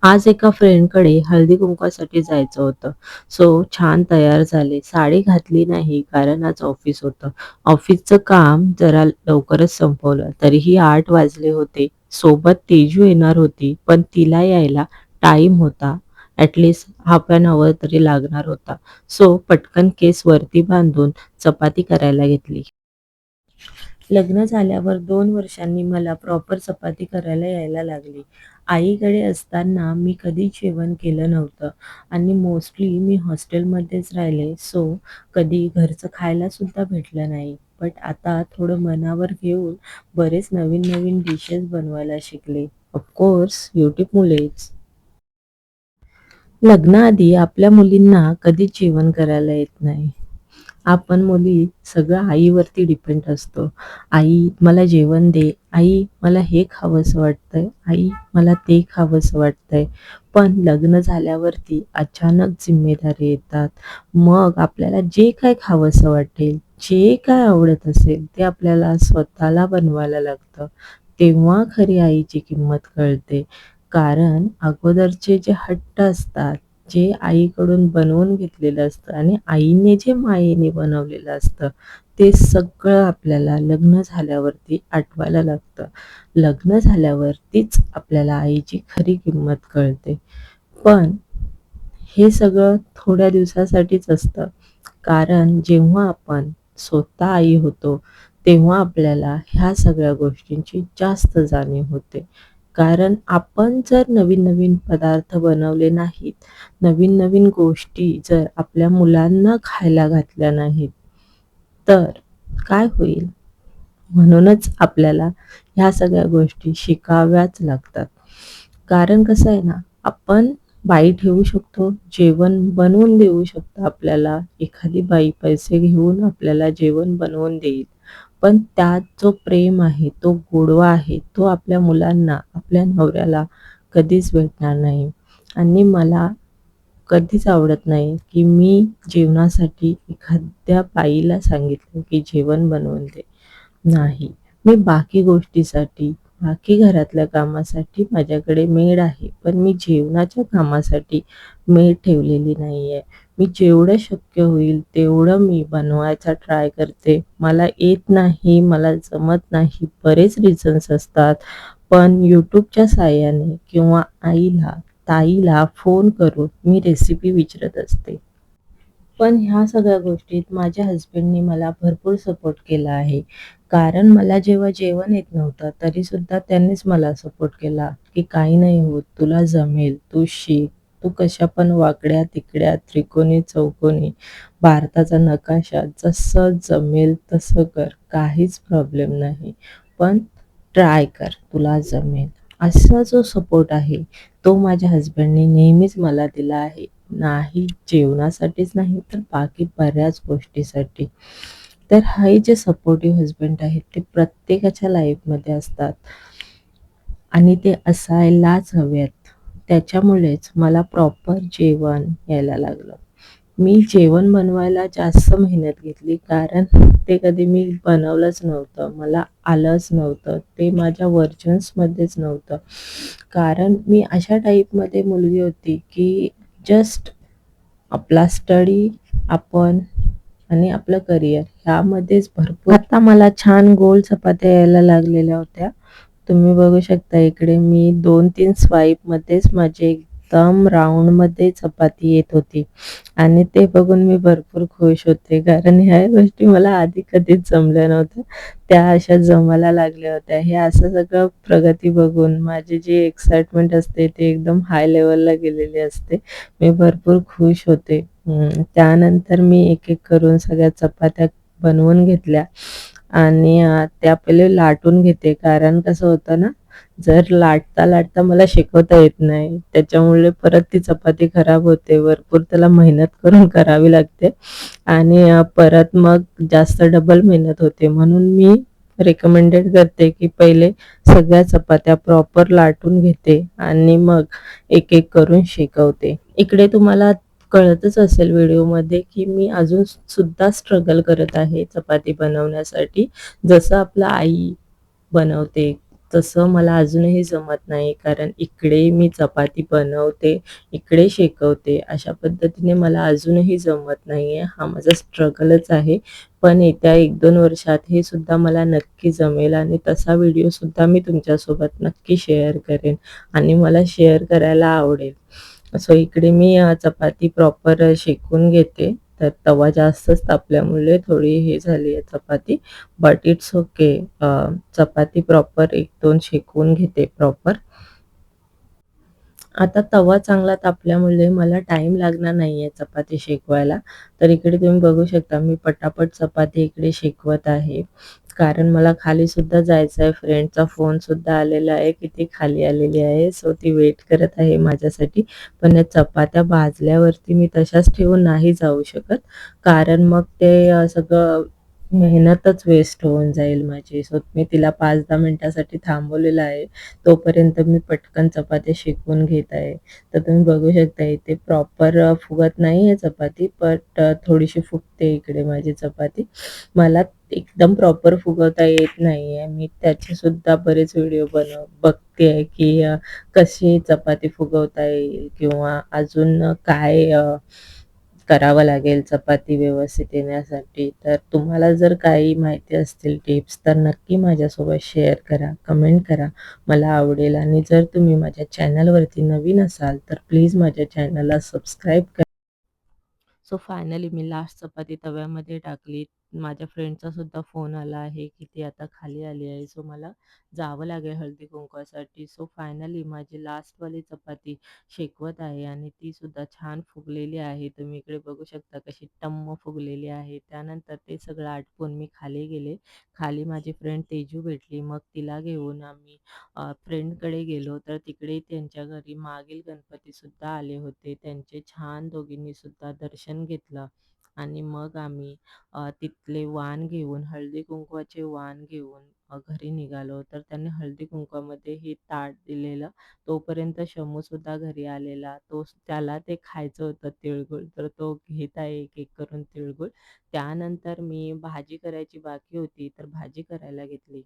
आज एका फ्रेंडकडे हळदी कुंकवासाठी जायचं होतं. सो छान तयार झाले. साडी घातली नाही कारण आज ऑफिस होतं. ऑफिसचं काम जरा लवकरच संपवलं. तरीही 8 वाजले होते. सोबत तेजू येणार होती, पण तिला यायला टाईम होता. ॲटलीस्ट हाल्फ एन अवर तरी लागणार होता. सो पटकन केस वरती बांधून चपाती करायला घेतली. लग्न झाल्यावर 2 वर्षांनी मला प्रॉपर चपाती करायला यायला लागली. आईकडे असताना मी कधीच जेवण केलं नव्हतं आणि मोस्टली मी हॉस्टेलमध्येच राहिले. सो कधी घरचं खायलासुद्धा भेटलं नाही. बट आता थोडं मनावर घेऊन बरेच नवीन-नवीन डिशेस बनवायला शिकले. ऑफकोर्स YouTubeमुळेच. लग्नाआधी आपल्या मुलींना कधीच जेवण करायला येत नाही. आपण मुली सगळं आईवरती डिपेंड असतो. आई मला जेवण दे, आई मला हे खावंसं वाटतंय, आई मला ते खावंसं वाटतंय. पण लग्न झाल्यावरती अचानक जिम्मेदारी येतात. मग आपल्याला जे काय खावंसं वाटेल, जे काय आवडत असेल ते आपल्याला स्वतःला बनवायला लागतं. तेव्हा खरी आईची किंमत कळते. कारण अगोदरचे जे हट्ट असतात, जे आईकडून बनवून घेतलेलं असतं आणि आईने जे मायेने बनवलेलं असतं, ते सगळं आपल्याला लग्न झाल्यावरती आठवायला लागतं. लग्न झाल्यावरतीच आपल्याला आईची खरी किंमत कळते. पण हे सगळं थोड्या दिवसासाठीच असतं. कारण जेव्हा आपण स्वतः आई होतो, तेव्हा आपल्याला ह्या सगळ्या गोष्टींची जास्त जाणीव होते. कारण आपण जर नवीन-नवीन पदार्थ बनवले नाहीत, नवीन-नवीन गोष्टी जर आपल्या मुलांना खायला घातल्या नाहीत, तर काय होईल? म्हणूनच आपल्याला ह्या सगळ्या गोष्टी शिकाव्याच लागतात. कारण कसं आहे ना, आपण बाई ठेवू शकतो, जेवण बनवून देऊ शकतो आपल्याला. एखादी बाई पैसे घेऊन आपल्याला जेवण बनवून देईल. पण त्यात जो प्रेम आहे, तो गोडवा आहे, तो आपल्या मुलांना, आपल्या नवऱ्याला कधीच भेटणार नाही. आणि मला कधीच आवडत नाही, की मी जेवणासाठी एखाद्या बाईला सांगितलं, की जेवण बनवून दे. नाही. मी बाकी गोष्टीसाठी, बाकी घरातल्या कामासाठी माझ्याकडे मेड आहे. पण मी जेवणाच्या कामासाठी मेड ठेवलेली नाहीये. मी जेवढं शक्य होईल तेवढं मी बनवायचा ट्राय करते. मला येत नाही, मला जमत नाही, बरेच रिझन्स असतात. पण YouTubeच्या साहाय्याने किंवा आईला, ताईला फोन करून मी रेसिपी विचारत असते. पण ह्या सगळ्या गोष्टीत माझ्या हसबंडनी मला भरपूर सपोर्ट केला आहे. कारण मला जेव्हा जेवण येत नव्हतं, तरीसुद्धा त्यांनीच मला सपोर्ट केला, की "काही नाही होत, तुला जमेल, तू शिक. तू कशा पण वाकड्या-तिकड्या, त्रिकोणी-चौकोनी, भारताचा नकाशा जसं जमेल तसं कर. काहीच प्रॉब्लेम नाही. पण ट्राय कर, तुला जमेल." असा जो सपोर्ट आहे, तो माझ्या हसबंडनी नेहमीच मला दिला आहे. नाही जेवणासाठीच नाही तर बाकी बऱ्याच गोष्टीसाठी. तर हे जे सपोर्टिव्ह हसबंड आहेत ते प्रत्येकाच्या लाईफमध्ये असतात आणि ते असायलाच हवेत. त्याच्यामुळेच मला प्रॉपर जेवण यायला लागलं. मी जेवण बनवायला जास्त मेहनत घेतली कारण ते कधी मी बनवलंच नव्हतं. मला आलंच नव्हतं. ते माझ्या व्हर्जन्समध्येच नव्हतं. कारण मी अशा टाईपमध्ये मुलगी होती की जस्ट आपला स्टडी आपण आणि आपलं करिअर ह्यामध्येच भरपूर आता मला छान गोल चपात्या यायला लागलेल्या होत्या. तुम्ही बघू शकता इकडे मी 2-3 स्वाईपमध्येच माझे एकदम राउंडमध्ये चपाती येत होती आणि ते बघून मी भरपूर खुश होते. कारण ह्या गोष्टी मला आधी कधीच जमल्या नव्हत्या. त्या अशा जमायला लागल्या होत्या. हे असं सगळं प्रगती बघून माझी जी एक्साइटमेंट असते ती एकदम हाय लेव्हलला गेलेली असते. मी भरपूर खुश होते. त्यानंतर मी एक-एक करून सगळ्या चपात्या बनवून घेतल्या आणि त्या पहिले लाटून घेते. कारण कसं होतं ना, जर लाटता-लाटता मला शेकवता येत नाही. त्याच्यामुळे परत ती चपाती खराब होते. भरपूर त्याला मेहनत करून करावी लागते आणि परत मग जास्त डबल मेहनत होते. म्हणून मी रिकमेंडेड करते, की पहिले सगळ्या चपात्या प्रॉपर लाटून घेते आणि मग एक-एक करून शेकवते. इकडे तुम्हाला कळतच असेल व्हिडिओमध्ये, की मी अजून सुद्धा स्ट्रगल करत आहे चपाती बनवण्यासाठी. जसं आपलं आई बनवते, तसं मला अजूनही जमत नाही. कारण इकडे मी चपाती बनवते, इकडे शेकवते. अशा पद्धतीने मला अजूनही जमत नाहीये. हा माझा स्ट्रगलच आहे. पण येत्या 1-2 वर्षात हे सुद्धा मला नक्की जमेल आणि तसा व्हिडिओसुद्धा मी तुमच्यासोबत नक्की शेअर करेन आणि मला शेअर करायला आवडेल. सो इकडे मी चपाती प्रॉपर शेकून घेते. तर तवा जास्तच तापल्यामुळे थोडी हे झाली आहे चपाती. But it's okay. चपाती प्रॉपर 1-2 शेकवून घेते प्रॉपर. आता तवा चांगला तापल्यामुळे मला टाईम लागणार नाहीये चपाती शेकवायला. तर इकडे तुम्ही बघू शकता मी पटापट चपाती इकडे शेकवत आहे. कारण मला खालीसुद्धा जायचं आहे. फ्रेंडचा फोनसुद्धा आलेला आहे की ती खाली आलेली आहे. सो ती वेट करत आहे माझ्यासाठी. पण या चपात्या भाजल्यावरती मी तशाच ठेवून नाही जाऊ शकत. कारण मग ते सगळं मेहनतच वेस्ट होऊन जाईल माझी. सो मी तिला 5-10 मिनिटासाठी थांबवलेलं आहे. तोपर्यंत मी पटकन चपात्या शेकवून घेत आहे. तर तुम्ही बघू शकता इथे प्रॉपर फुगत नाही आहे चपाती, बट थोडीशी फुगते इकडे माझी चपाती. मला एकदम प्रॉपर फुगवता येत नाही आहे. मी त्याचेसुद्धा बरेच व्हिडिओ बघते आहे, की कशी चपाती फुगवता येईल किंवा अजून काय करावं लागेल चपाती व्यवस्थित येण्यासाठी. तर तुम्हाला जर काही माहिती असतील टिप्स तर नक्की माझ्यासोबत शेअर करा, कमेंट करा. मला आवडेल आणि जर तुम्ही माझ्या चॅनलवरती नवीन असाल तर प्लीज माझ्या चॅनलला सबस्क्राईब करा. सो फायनली मी लास्ट चपाती तव्यामध्ये टाकली. माझ्या फ्रेंडचा सुद्धा फोन आला आहे, की ती आता खाली आली आहे. सो मला जावं लागेल हळदी-कुंकवासाठी. सो फायनली माझी लास्टवाली चपाती शेकवत आहे आणि ती सुद्धा छान फुगलेली आहे. तुम्ही इकडे बघू शकता कशी टम्म फुगलेली आहे. त्यानंतर ते सगळं आटपून मी खाली गेले. खाली माझी फ्रेंड तेजू भेटली. मग तिला घेऊन आम्ही फ्रेंडकडे गेलो. तर तिकडे त्यांच्या घरी मागील गणपतीसुद्धा आले होते. त्यांचे छान दोघींनीसुद्धा दर्शन घेतलं आणि मग आम्ही तिथले वाण घेऊन हळदी-कुंकवाचे वाण घेऊन घरी निघालो. तर त्यांनी हळदी-कुंकवामध्ये हे ताट दिलेलं. तोपर्यंत शमूसुद्धा घरी आलेला. त्याला ते खायचं होतं तिळगुळ. तर तो घेत आहे एक-एक करून तिळगुळ. त्यानंतर मी भाजी करायची बाकी होती, तर भाजी करायला घेतली.